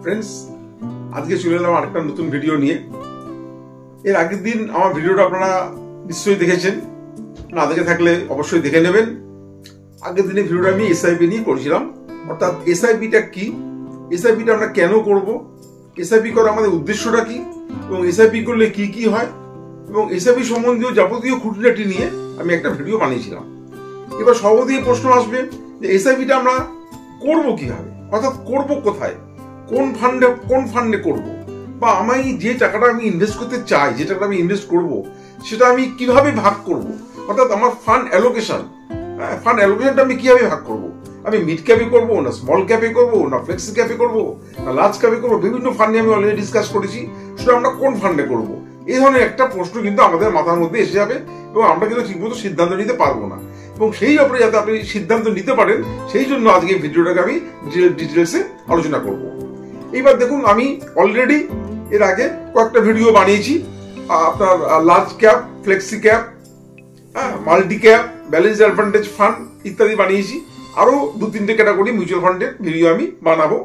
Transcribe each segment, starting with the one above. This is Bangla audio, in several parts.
ফ্রেন্ডস, আজকে চলে এলাম আরেকটা নতুন ভিডিও নিয়ে। এর আগের দিন আমার ভিডিওটা আপনারা নিশ্চয়ই দেখেছেন, না দেখে থাকলে অবশ্যই দেখে নেবেন। আগের দিনে ভিডিওটা আমি এসআইপি নিয়ে করেছিলাম, অর্থাৎ এসআইপিটা কি, এসআইপিটা আমরা কেন করব, এসআইপি করার আমাদের উদ্দেশ্যটা কি, এবং এসআইপি করলে কি কি হয়, এবং এসআইপি সম্বন্ধীয় যাবতীয় খুঁটিনাটি নিয়ে আমি একটা ভিডিও বানিয়েছিলাম। এবার সর্বপ্রথম প্রশ্ন আসবে যে এসআইপিটা আমরা করব কিভাবে, অর্থাৎ করব কোথায়, কোন ফান্ডে করব, বা আমি যে টাকাটা আমি ইনভেস্ট করতে চাই, যে টাকাটা আমি ইনভেস্ট করব সেটা আমি কিভাবে ভাগ করব, অর্থাৎ আমার ফান্ড অ্যালোকেশনটা আমি কিভাবে ভাগ করব। আমি মিড ক্যাপে করব, না স্মল ক্যাপে করব, না ফ্লেক্সি ক্যাপে করব, না লার্জ ক্যাপে করব, বিভিন্ন ফান্ডে আমি অলরেডি ডিসকাস করেছি। সেটা আমরা কোন ফান্ডে করব, এই ধরনের একটা প্রশ্ন কিন্তু আমাদের মাথার মধ্যে এসে যাবে, এবং আমরা কিন্তু ঠিকমতো সিদ্ধান্ত নিতে পারবো না। এবং সেই ব্যাপারে যাতে আপনি সিদ্ধান্ত নিতে পারেন, সেই জন্য আজকে এই ভিডিওটাকে আমি ডিটেলসে আলোচনা করব। এইবার দেখুন, আমি অলরেডি এর আগে কয়েকটা ভিডিও বানিয়েছি, আপনার large cap, flexi cap, multi cap, balance advantage fund ইত্যাদি বানিয়েছি। আরো 2-3টে ক্যাটাগরি মিউচুয়াল ফান্ডের ভিডিও আমি বানাবো,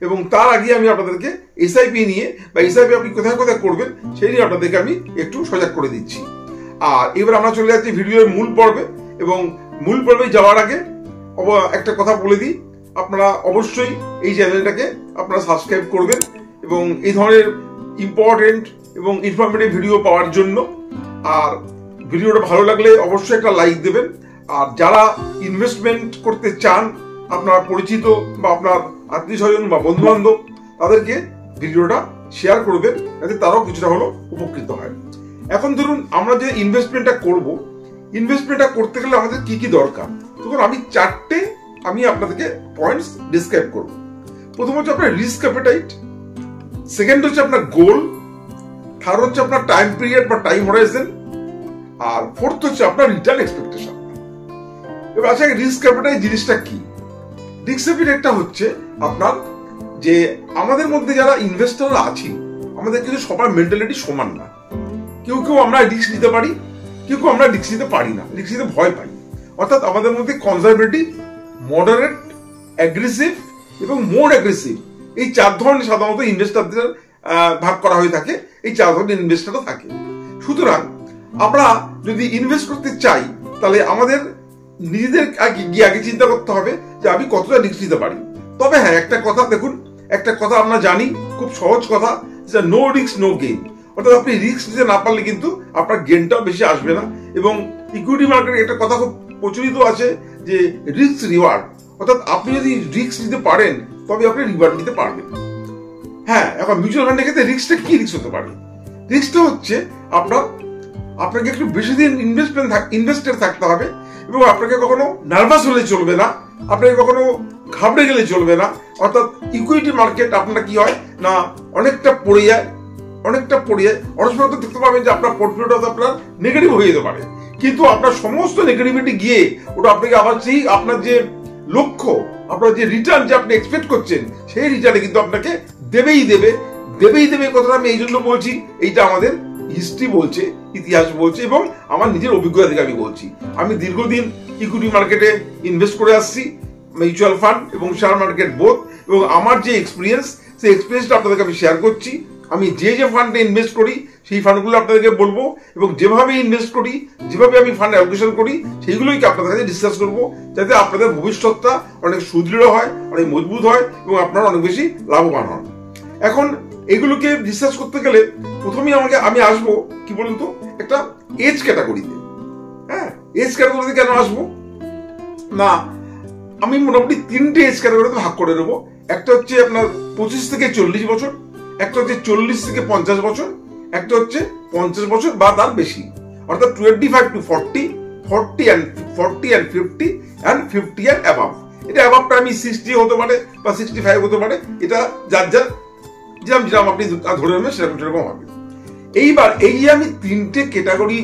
এবং তার আগে আমি আপনাদেরকে এসআইপি নিয়ে বা এসআইপি আপনি কোথায় কোথায় করবেন সেই নিয়ে আপনাদেরকে আমি একটু সজাগ করে দিচ্ছি। আর এবার আমরা চলে যাচ্ছি ভিডিওর মূল পর্বে, এবং মূল পর্বে যাওয়ার আগে একটা কথা বলে দিই, আপনারা অবশ্যই এই চ্যানেলটাকে আপনারা সাবস্ক্রাইব করবেন, এবং এই ধরনের ইম্পর্টেন্ট এবং ইনফরমেটিভ ভিডিও পাওয়ার জন্য। আর ভিডিওটা ভালো লাগলে অবশ্যই একটা লাইক দেবেন। আর যারা ইনভেস্টমেন্ট করতে চান, আপনার পরিচিত বা আপনার আত্মীয় স্বজন বা বন্ধু বান্ধব, তাদেরকে ভিডিওটা শেয়ার করবেন, যাতে তারাও কিছুটা হলো উপকৃত হয়। এখন ধরুন, আমরা যে ইনভেস্টমেন্টটা করব, ইনভেস্টমেন্টটা করতে গেলে আমাদের কি কি দরকার, তখন আমি 4টে আপনাদেরকে পয়েন্টস ডিসক্রাইব করব। প্রথম হচ্ছে আপনার রিস্ক অ্যাপেটাইট, সেকেন্ড হচ্ছে আপনার গোল, থার্ড হচ্ছে আপনার টাইম পিরিয়ড বা টাইম হরাইজন, আর ফোর্থ হচ্ছে আপনার রিটার্ন এক্সপেকটেশন। এবার আচ্ছা, রিস্ক অ্যাপেটাইট জিনিসটা কি? রিস্ক অ্যাপেটাইটটা হচ্ছে আপনার যে আমাদের মধ্যে যারা ইনভেস্টররা আছি, আমাদের কিন্তু সবার মেন্টালিটি সমান না। কেউ কেউ আমরা রিস্ক নিতে পারি, কেউ কেউ আমরা রিস্ক নিতে পারি না, রিস্ক নিতে ভয় পাই। অর্থাৎ আমাদের মধ্যে কনজারভেটিভ, মডারেট, অ্যাগ্রেসিভ এবং মোর অ্যাগ্রেসিভ, এই 4 ধরনের সাধারণত ইনভেস্টরদের ভাগ করা হয়ে থাকে, এই 4 ধরনের ইনভেস্টররা থাকে। সুতরাং আমরা যদি ইনভেস্ট করতে চাই, তাহলে আমাদের নিজেদের আগে চিন্তা করতে হবে যে আমি কতটা রিস্ক নিতে পারি। তবে হ্যাঁ, একটা কথা দেখুন, একটা কথা আমরা জানি, খুব সহজ কথা, যে নো রিস্ক নো গেইন। অর্থাৎ আপনি রিস্ক নিতে না পারলে কিন্তু আপনার গেইনটাও বেশি আসবে না। এবং ইকুইটি মার্কেটে একটা কথা খুব প্রচলিত আছে যে রিস্ক রিওয়ার্ড, অর্থাৎ আপনি যদি রিস্ক নিতে পারেন তবে আপনি রিওয়ার্ড নিতে পারবেন। হ্যাঁ, এখন মিউচুয়াল ফান্ডের ক্ষেত্রে রিস্কটা কি রিস্ক হতে পারে? রিস্কটা হচ্ছে আপনাকে একটু বেশি দিন ইনভেস্টেড থাকতে হবে, এবং আপনাকে কখনো নার্ভাস হলে চলবে না, আপনাকে কখনো ঘাবড়ে গেলে চলবে না। অর্থাৎ ইকুইটি মার্কেট আপনার কি হয় না, অনেকটা পড়ে যায়। অনেক সময় তো দেখতে পাবেন যে আপনার পোর্টফোলিওটা আপনার নেগেটিভ হয়ে যেতে পারে, কিন্তু আপনার সমস্ত নেগেটিভিটি গিয়ে ওটা আপনাকে আবার সেই আপনার যে লক্ষ্য, আপনার যে রিটার্ন যে আপনি এক্সপেক্ট করছেন, সেই রিটার্নে কিন্তু আপনাকে দেবেই দেবে। কথাটা আমি এই জন্য বলছি, এইটা আমাদের হিস্ট্রি বলছে, ইতিহাস বলছে, এবং আমার নিজের অভিজ্ঞতা থেকে আমি বলছি। আমি দীর্ঘদিন ইকুইটি মার্কেটে ইনভেস্ট করে আসছি, মিউচুয়াল ফান্ড এবং শেয়ার মার্কেট বোথ, এবং আমার যে এক্সপিরিয়েন্স, সেই এক্সপিরিয়েন্সটা আপনাদেরকে আমি শেয়ার করছি। আমি যে ফান্ডে ইনভেস্ট করি সেই ফান্ডগুলো আপনাদেরকে বলবো, এবং যেভাবে ইনভেস্ট করি, যেভাবে আমি ফান্ড অ্যালোকেশন করি, সেইগুলোই আপনাদের কাছে ডিসকাস করবো, যাতে আপনাদের ভবিষ্যৎটা অনেক সুদৃঢ় হয়, অনেক মজবুত হয়, এবং আপনারা অনেক বেশি লাভবান হন। এখন এগুলোকে ডিসকাস করতে গেলে প্রথমেই আমি আসবো কি বলুন তো, একটা এজ ক্যাটাগরিতে। হ্যাঁ, এজ ক্যাটাগরিতে কেন আসবো না, আমি মোটামুটি 3টে এজ ক্যাটাগরিতে ভাগ করে নেবো। একটা হচ্ছে আপনার 25 থেকে 40 বছর, একটা হচ্ছে 40 থেকে 50 বছর, একটা হচ্ছে 50 বছর বা তার বেশি, অর্থাৎ 25 to 40, 40 and 50 and 50 and above। এটা অ্যাবাভটা আমি 60 হতে পারে বা 65 হতে পারে, এটা যার যেরকম আপনি ধরে নেবেন সেরকম হবে। এইবার এই যে আমি 3টে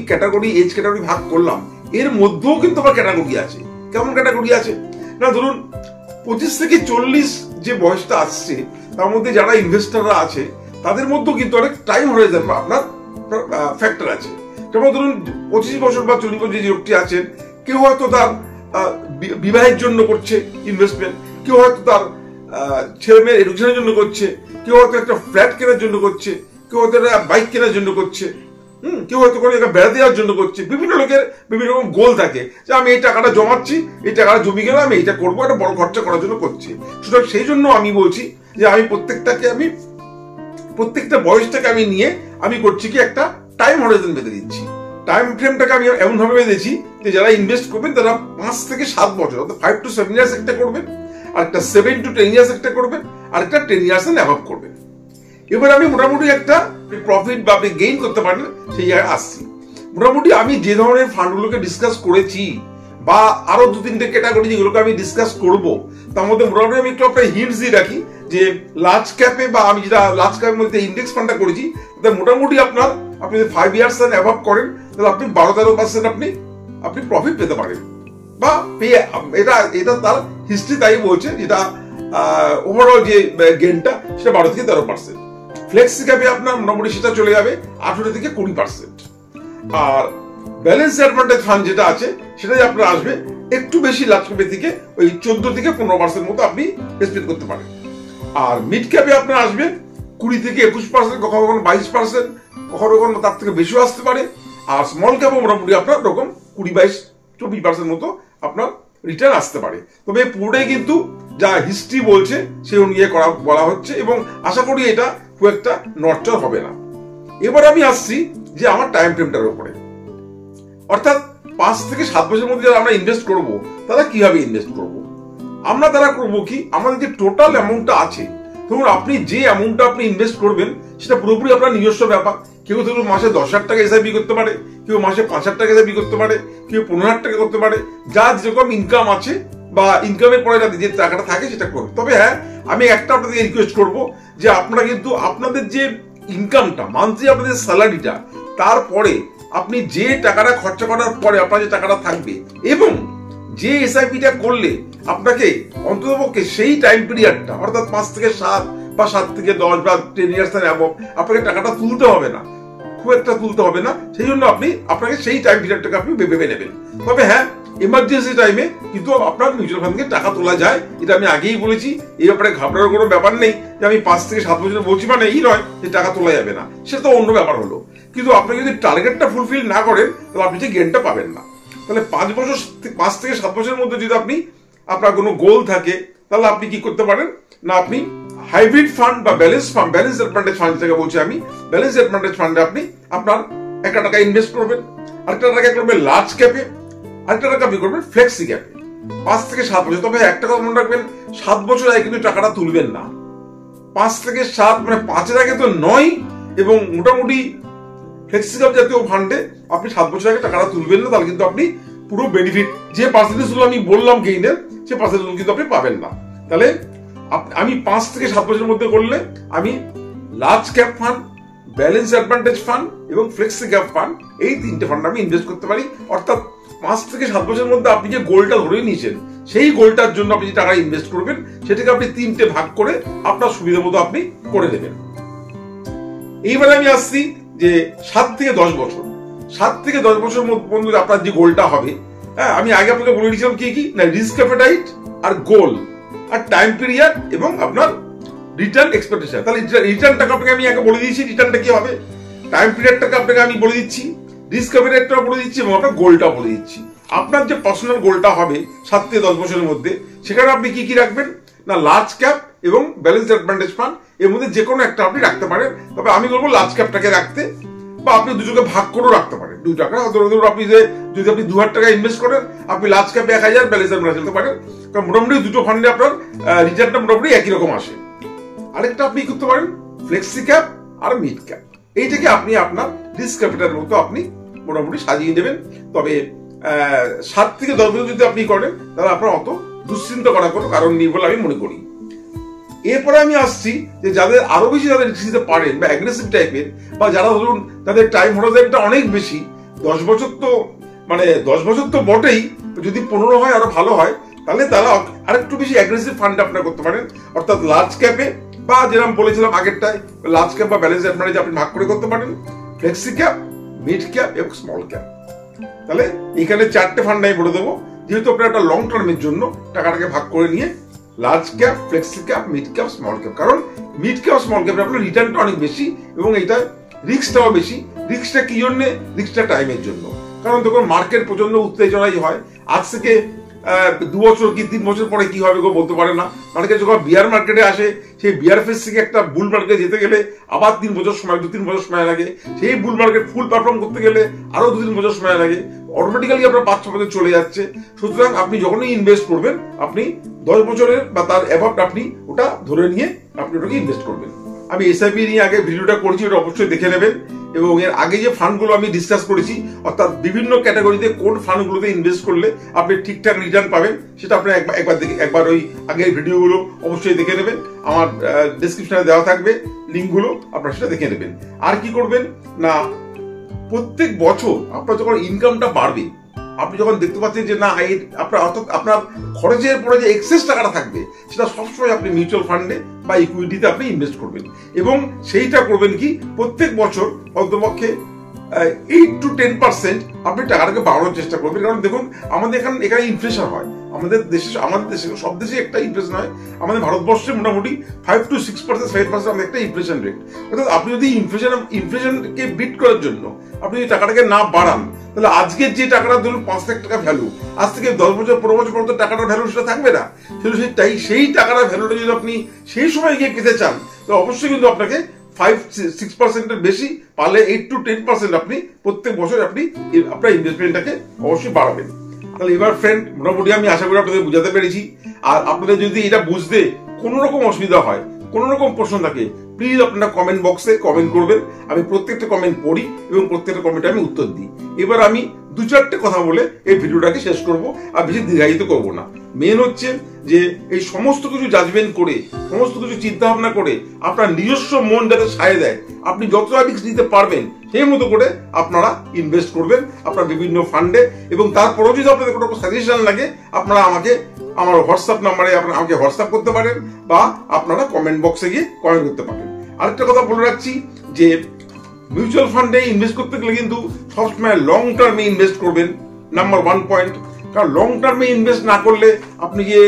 ক্যাটাগরি এজ ক্যাটাগরি ভাগ করলাম, এর মধ্যেও কিন্তু আবার ক্যাটাগরি আছে। কেমন ক্যাটাগরি আছে না, ধরুন 25 থেকে 40 যে বয়সটা আসছে, তার মধ্যে যারা ইনভেস্টররা আছে তাদের মধ্যেও কিন্তু অনেক টাইম হরাইজন বা আপনার ফ্যাক্টর আছে। যেমন ধরুন 25 বছর বা 40 বছর যে লোকটি আছেন, কেউ হয়তো তার বিবাহের জন্য করছে ইনভেস্টমেন্ট, কেউ হয়তো তার ছেলে মেয়ের এডুকেশনের জন্য করছে, কেউ হয়তো একটা ফ্ল্যাট কেনার জন্য করছে, কেউ হয়তো একটা বাইক কেনার জন্য করছে, কেউ হয়তো কোনো জায়গায় বেড়া দেওয়ার জন্য করছে। বিভিন্ন লোকের বিভিন্ন রকম গোল থাকে যে আমি এই টাকাটা জমাচ্ছি, এই টাকাটা জমি গেলে আমি এইটা করবো, একটা বড় খরচা করার জন্য করছি। সুতরাং সেই জন্য আমি বলছি যে আমি প্রত্যেকটা বয়সটাকে আমি নিয়ে আমি করছি কি একটা টাইম হরাইজন বেঁধে দিচ্ছি। টাইম ফ্রেমটাকে আমি এমন ভাবে বেঁধেছি যে যারা ইনভেস্ট করবেন তারা 5 থেকে 7 বছর অর্থাৎ 5 to 7 ইয়ার্স একটা করবেন, আর একটা 7 to 10 ইয়ার্স একটা করবেন, আর একটা 10 ইয়ার্স এন্ড অ্যাবভ করবেন। এবার আমি মোটামুটি একটা প্রফিট বা আপনি গেইন করতে পারেন সেই জায়গায় আসছি। মোটামুটি আমি যে ধরনের ফান্ডগুলোকে ডিসকাস করেছি বা আরো 2-3টে ক্যাটাগরি যেগুলোকে আমি ডিসকাস করব, তার মধ্যে মোটামুটি আমি একটু আপনার হিন্টস দিয়ে রাখি যে লার্জ ক্যাপে বা আমি যেটা লার্জ ক্যাপের মধ্যে ইন্ডেক্স ফান্ডটা করেছি, মোটামুটি আপনি যদি 5 ইয়ার্স এন্ড অ্যাবভ করেন তাহলে আপনি 12-13% আপনি প্রফিট পেতে পারেন বা এটা তার হিস্ট্রি তাই বলছে, যেটা ওভারঅল যে গেইনটা সেটা 12 থেকে 13%। ফ্লেক্সি ক্যাপে আপনার মোটামুটি সেটা চলে যাবে 18 থেকে 20%। আর ব্যালেন্স অ্যাডভান্টেজ ফান্ড যেটা আছে সেটাই আপনার আসবে একটু বেশি লার্জ ক্যাপের থেকে ওই 14 থেকে 15% মতো আপনি এক্সপেক্ট করতে পারেন। আর মিড ক্যাপে আপনার আসবে 20 থেকে 21%, কখনো 22%, কখনো তার থেকে বেশিও আসতে পারে। আর স্মল ক্যাপে মোটামুটি আপনার এরকম 20-22-24% মতো আপনার রিটার্ন আসতে পারে। তবে পুরোটাই কিন্তু যা হিস্ট্রি বলছে সেই অনুযায়ী বলা হচ্ছে এবং আশা করি এটা খুব একটা নড়চড় হবে না। এবার আমি আসছি যে আমার টাইম ফ্রেমটার উপরে, অর্থাৎ 5 থেকে 7 বছরের মধ্যে যারা আমরা ইনভেস্ট করব তারা কিভাবে ইনভেস্ট করব। আমরা তারা করবো কি, আমাদের যে টোটাল অ্যামাউন্টটা আছে, ধরুন আপনি যে অ্যামাউন্টটা আপনি ইনভেস্ট করবেন সেটা পুরোপুরি আপনার নিজস্ব ব্যাপার। কেউ ধরুন মাসে 10,000 টাকা এসআইপি করতে পারে, কেউ মাসে 5,000 টাকা এসআইপি করতে পারে, কেউ 15,000 টাকা করতে পারে, যার যেরকম ইনকাম আছে বা ইনকামের পরে যে টাকাটা থাকে সেটা করবে। তবে হ্যাঁ, আমি একটা আপনাদের রিকোয়েস্ট করবো যে আপনারা কিন্তু আপনাদের যে ইনকামটা মান্থলি আপনাদের স্যালারিটা, তারপরে আপনি যে টাকাটা খরচা করার পরে আপনার যে টাকাটা থাকবে এবং যে এসআইপিটা করলে আপনাকে অন্ততপক্ষে সেই টাইম পিরিয়ডটা অর্থাৎ 5 থেকে 7 বা 7 থেকে 10 বা 10 ইয়ার্স এর অ্যাবভ আপনাকে টাকাটা তুলতে হবে না, খুব একটা তুলতে হবে না। সেই জন্য আপনাকে সেই টাইম পিরিয়ডটাকে আপনি ভেবে নেবেন। তবে হ্যাঁ, এমার্জেন্সি টাইমে কিন্তু আপনার মিউচুয়াল ফান্ড থেকে টাকা তোলা যায়, এটা আমি আগেই বলেছি। এই ব্যাপারে ঘাবড়ানোর কোনো ব্যাপার নেই যে আমি 5 থেকে 7 বছর বলছি মানে এই নয় যে টাকা তোলা যাবে না, সেটা তো অন্য ব্যাপার হলো। কিন্তু আপনি যদি টার্গেটটা ফুলফিল না করেন তাহলে আপনি যে গেইনটা পাবেন না। তাহলে 5 থেকে 7 বছরের মধ্যে যদি আপনার কোনো গোল থাকে তাহলে আপনি কি করতে পারেন না, আপনি হাইব্রিড ফান্ড বা ব্যালেন্স অ্যাডভান্টেজ ফান্ড যেটাকে বলছি আমি, ব্যালেন্স অ্যাডভান্টেজ ফান্ডে আপনি আপনার 1 টাকা ইনভেস্ট করবেন, আরেকটা টাকা করবেন লার্জ ক্যাপে, আরেকটা টাকা আপনি করবেন ফ্লেক্সি ক্যাপে 5 থেকে 7 বছর। তবে একটা কথা মনে রাখবেন, 7 বছর আগে কিন্তু টাকাটা তুলবেন না। 5 থেকে 7 মানে 5-এর আগে তো নয়, এবং মোটামুটি ফ্লেক্সি ক্যাপ জাতীয় ফান্ডে আপনি 7 বছর আগে টাকাটা তুলবেন না, তাহলে কিন্তু আপনি পুরো বেনিফিট যে পার্সেন্টেজগুলো আমি বললাম গেইনের, সেই পার্সেন্টেজগুলো কিন্তু আপনি পাবেন না। তাহলে আমি 5 থেকে 7 বছরের মধ্যে করলে আমি large cap fund, balance advantage fund এবং ফ্লেক্সি ক্যাপ ফান্ড, এই 3টে ফান্ড আমি ইনভেস্ট করতে পারি। অর্থাৎ 5 থেকে 7 বছরের মধ্যে আপনি যে গোলটা ধরে নিয়েছেন, সেই গোলটার জন্য আপনি যে টাকা ইনভেস্ট করবেন সেটাকে আপনি 3টে ভাগ করে আপনার সুবিধা মতো আপনি করে দেবেন। এইবারে আমি আসছি যে 7 থেকে 10 বছর। 7 থেকে 10 বছর মধ্যে আপনার যে গোলটা হবে, হ্যাঁ আমি আগে আপনাকে বলে দিয়েছিলাম কি না, রিস্ক অ্যাপেটাইট আর গোল আর টাইম পিরিয়ড এবং আপনার রিটার্ন এক্সপেকটেশন। তাহলে রিটার্নটাকে আপনাকে আমি আগে বলে দিয়েছি, রিটার্নটা কি হবে, টাইম পিরিয়ডটাকে আপনাকে আমি বলে দিচ্ছি, রিস্ক অ্যাপেটাইটটা বলে দিচ্ছি এবং আপনার গোলটা বলে দিচ্ছি। আপনার যে পার্সোনাল গোলটা হবে 7 থেকে 10 বছরের মধ্যে, সেখানে আপনি কি রাখবেন না, লার্জ ক্যাপ এবং ব্যালেন্স অ্যাডভান্টেজ ফান্ড, এর মধ্যে যে কোনো একটা আপনি রাখতে পারেন। তবে আমি বলবো লার্জ ক্যাপটাকে রাখতে, বা আপনি দুটোকে ভাগ করেও রাখতে পারেন। 2 টাকা ধরুন আপনি যদি আপনি 2,000 টাকা ইনভেস্ট করেন, আপনি লার্জ ক্যাপে 1,000 ব্যালেন্স অ্যাডভান্টেজ রাখতে পারেন, কারণ মোটামুটি দুটো ফান্ডে আপনার রিটার্নটা মোটামুটি একই রকম আসে। আরেকটা আপনি করতে পারেন ফ্লেক্সি ক্যাপ আর মিড ক্যাপ, এইটাকে আপনি আপনার রিস্ক ক্যাপিটালের মতো আপনি মোটামুটি সাজিয়ে নেবেন। তবে 7 থেকে 10 বছর যদি আপনি করেন তাহলে আপনার অত দুশ্চিন্তা করার কোনো কারণ নেই বলে আমি মনে করি। এরপরে আমি আসছি যে যাদের আরো বেশি যাদের রিস্ক নিতে পারেন বা অ্যাগ্রেসিভ টাইপের, বা যারা ধরুন তাদের টাইম হরাইজনটা অনেক বেশি, 10 বছর তো বটেই, যদি 15 হয় আরো ভালো হয়, তাহলে তারা আরেকটু বেশি অ্যাগ্রেসিভ ফান্ড আপনারা করতে পারেন। অর্থাৎ লার্জ ক্যাপে, বা যেরকম বলেছিলাম আগেরটায়, লার্জ ক্যাপ বা ব্যালেন্স অ্যাডভান্টেজ আপনি ভাগ করে করতে পারেন, ফ্লেক্সি ক্যাপ, মিড ক্যাপ এবং স্মল ক্যাপ। তাহলে এখানে 4টে ফান্ড আমি বলে দেবো, যেহেতু আপনার একটা লং টার্মের জন্য টাকাটাকে ভাগ করে নিয়ে large cap, flexi cap, mid cap, small cap. কারণ মিড ক্যাপ, স্মল ক্যাপে আপনার রিটার্নটা অনেক বেশি এবং এটা রিস্কটাও বেশি। রিস্কটা কি জন্যে? রিস্কটা টাইমের জন্য। কারণ দেখুন মার্কেট প্রচন্ড উত্তেজনাই হয়। আজ থেকে 2 বছর কি 3 বছর পরে কি হবে বলতে পারে না। মার্কেট যখন বিয়ার মার্কেটে আসে, সেই বিয়ার ফেস থেকে একটা বুল মার্কেটে যেতে গেলে আবার 2-3 বছর সময় লাগে। সেই বুল মার্কেট ফুল পারফর্ম করতে গেলে আরো 2-3 বছর সময় লাগে। অটোমেটিক্যালি আপনার 5-6 বছর চলে যাচ্ছে। সুতরাং আপনি যখনই ইনভেস্ট করবেন, আপনি 10 বছরের বা তার অ্যাভাব আপনি ওটা ধরে নিয়ে আপনি ওটাকে ইনভেস্ট করবেন। আমি এসআইপি নিয়ে আগে ভিডিওটা করেছি, ওটা অবশ্যই দেখে নেবেন। এবং এর আগে যে ফান্ডগুলো আমি ডিসকাস করেছি, অর্থাৎ বিভিন্ন ক্যাটাগরিতে কোন ফান্ডগুলোতে ইনভেস্ট করলে আপনি ঠিকঠাক রিটার্ন পাবেন, সেটা আপনি একবার ওই আগের ভিডিওগুলো অবশ্যই দেখে নেবেন। আমার ডেসক্রিপশনে দেওয়া থাকবে লিঙ্কগুলো, আপনারা সেটা দেখে নেবেন। আর কি করবেন না, প্রত্যেক বছর আপনার যখন ইনকামটা বাড়বে, আপনি যখন দেখতে পাচ্ছেন যে না আপনার অর্থাৎ আপনার খরচের পরে যে এক্সেস টাকাটা থাকবে, সেটা সবসময় আপনি মিউচুয়াল ফান্ডে বা ইকুইটিতে আপনি ইনভেস্ট করবেন। এবং সেইটা করবেন কি, প্রত্যেক বছর অন্তপক্ষে 8 to 10% আপনি টাকাটাকে বাড়ানোর চেষ্টা করবেন। কারণ দেখুন আমাদের এখানে ইনফ্লেশন হয়, আমাদের দেশে সব দেশে একটা ইনফ্লেশন হয়। আমাদের ভারতবর্ষে মোটামুটি 5 to 6%, 7% আমাদের একটা ইনফ্লেশন রেট। অর্থাৎ আপনি যদি ইনফ্লেশনকে বিট করার জন্য আপনি যদি টাকাটাকে না বাড়ান, তাহলে আজকের যে টাকাটা ধরুন 5 লাখ টাকা ভ্যালু, আজ থেকে 10 বছর 15 বছর পর তো টাকাটার ভ্যালু সেটা থাকবে না। সেই টাকাটার ভ্যালুটা যদি আপনি সেই সময় গিয়ে পেতে চান, তো অবশ্যই কিন্তু আপনাকে 5-6% বেশি, পারলে 8 to 10% আপনি প্রত্যেক বছর আপনি আপনার ইনভেস্টমেন্টটাকে অবশ্যই বাড়াবেন। তাহলে এবার ফ্রেন্ড, মোটামুটি আমি আশা করি আপনাদের বুঝাতে পেরেছি। আর আপনাদের যদি এটা বুঝতে কোনো রকম অসুবিধা হয়, কোনো রকম প্রশ্ন থাকে, প্লিজ আপনারা কমেন্ট বক্সে কমেন্ট করবেন। আমি প্রত্যেকটা কমেন্ট পড়ি এবং প্রত্যেকটা কমেন্টে আমি উত্তর দিই। এবার আমি 2-4টে কথা বলে এই ভিডিওটাকে শেষ করব, আর বেশি দীর্ঘায়িত করব না। মেন হচ্ছে যে এই সমস্ত কিছু জাজমেন্ট করে, সমস্ত কিছু চিন্তা ভাবনা করে আপনার নিজস্ব মন যাতে সায় দেয়, আপনি যতটা রিস্ক নিতে পারবেন সেই মতো করে আপনারা ইনভেস্ট করবেন আপনার বিভিন্ন ফান্ডে। এবং তারপরেও যদি আপনাদের কোনো সাজেশন লাগে, আপনারা আমাকে আমার হোয়াটসঅ্যাপ নাম্বারে আমাকে হোয়াটসঅ্যাপ করতে পারেন, বা আপনারা কমেন্ট বক্সে গিয়ে কমেন্ট করতে পারেন। আরেকটা কথা বলে রাখছি যে মিউচুয়াল ফান্ডে ইনভেস্ট করতে গেলে কিন্তু সবসময় লং টার্মে ইনভেস্ট করবেন, নাম্বার 1 পয়েন্ট। কারণ লং টার্মে ইনভেস্ট না করলে আপনি যে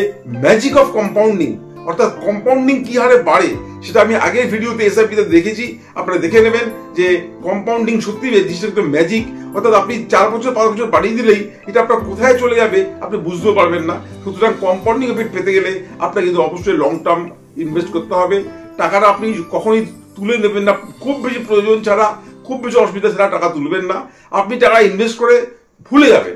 ম্যাজিক অফ কম্পাউন্ডিং, অর্থাৎ কম্পাউন্ডিং কি হারে বাড়ে, সেটা আমি আগের ভিডিওতে এসআইপিতে দেখেছি, আপনারা দেখে নেবেন যে কম্পাউন্ডিং সত্যি ম্যাজিক। অর্থাৎ আপনি 4 বছর 5 বছর বাড়িয়ে দিলেই এটা আপনার কোথায় চলে যাবে আপনি বুঝতেও পারবেন না। সুতরাং কম্পাউন্ডিং এফেক্ট পেতে গেলে আপনাকে কিন্তু অবশ্যই লং টার্ম ইনভেস্ট করতে হবে। টাকাটা আপনি কখনোই তুলে নেবেন না, খুব বেশি প্রয়োজন ছাড়া, খুব বেশি অসুবিধা ছাড়া টাকা তুলবেন না। আপনি টাকা ইনভেস্ট করে ভুলে যাবেন,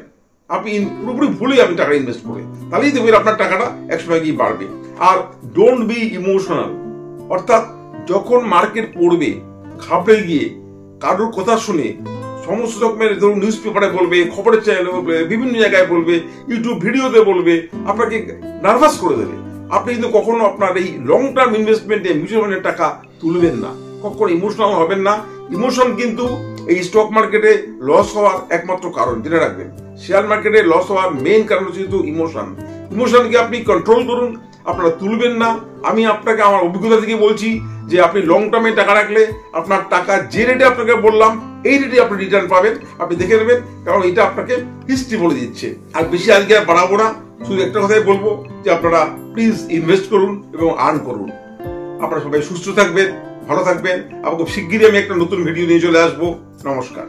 আপনি পুরোপুরি ভুলে যাবেন টাকা ইনভেস্ট করে, তাহলেই দেখবেন আপনার টাকাটা একসময় গিয়ে বাড়বে। আর ডোন্ট বি ইমোশনাল, অর্থাৎ যখন মার্কেট পড়বে ঘাবড়ে গিয়ে কারোর কথা শুনে, সমস্ত রকমের ধরুন নিউজ পেপারে বলবে, খবরের চ্যানেলে বলবে, বিভিন্ন জায়গায় বলবে, ইউটিউব ভিডিওতে বলবে, আপনাকে নার্ভাস করে দেবে। আপনি কিন্তু কখনো আপনার এই লং টার্ম ইনভেস্টমেন্টে মিউচুয়াল ফান্ডের টাকা তুলবেন না, কখনো ইমোশনাল হবেন না। ইমোশন কিন্তু এই স্টক মার্কেটে লস হওয়ার একমাত্র কারণ, জেনে রাখবেন। শেয়ার মার্কেটে লস হওয়ার মেইন কারণ হচ্ছে কিন্তু ইমোশনকে আপনি কন্ট্রোল করুন, আপনারা তুলবেন না। আমি আপনাকে আমার অভিজ্ঞতা থেকে বলছি যে আপনি লং টার্মে টাকা রাখলে আপনার টাকা যে রেটে আপনাকে বললাম এই রেটে আপনি রিটার্ন পাবেন, আপনি দেখে নেবেন। কারণ এটা আপনাকে হিস্ট্রি বলে দিচ্ছে। আর বেশি আজকে আর বাড়াবো না, শুধু একটা কথাই বলবো যে আপনারা প্লিজ ইনভেস্ট করুন এবং আর্ন করুন। আপনারা সবাই সুস্থ থাকবেন, ভালো থাকবেন। আমাকে শিগগিরই আমি একটা নতুন ভিডিও নিয়ে চলে আসবো। নমস্কার।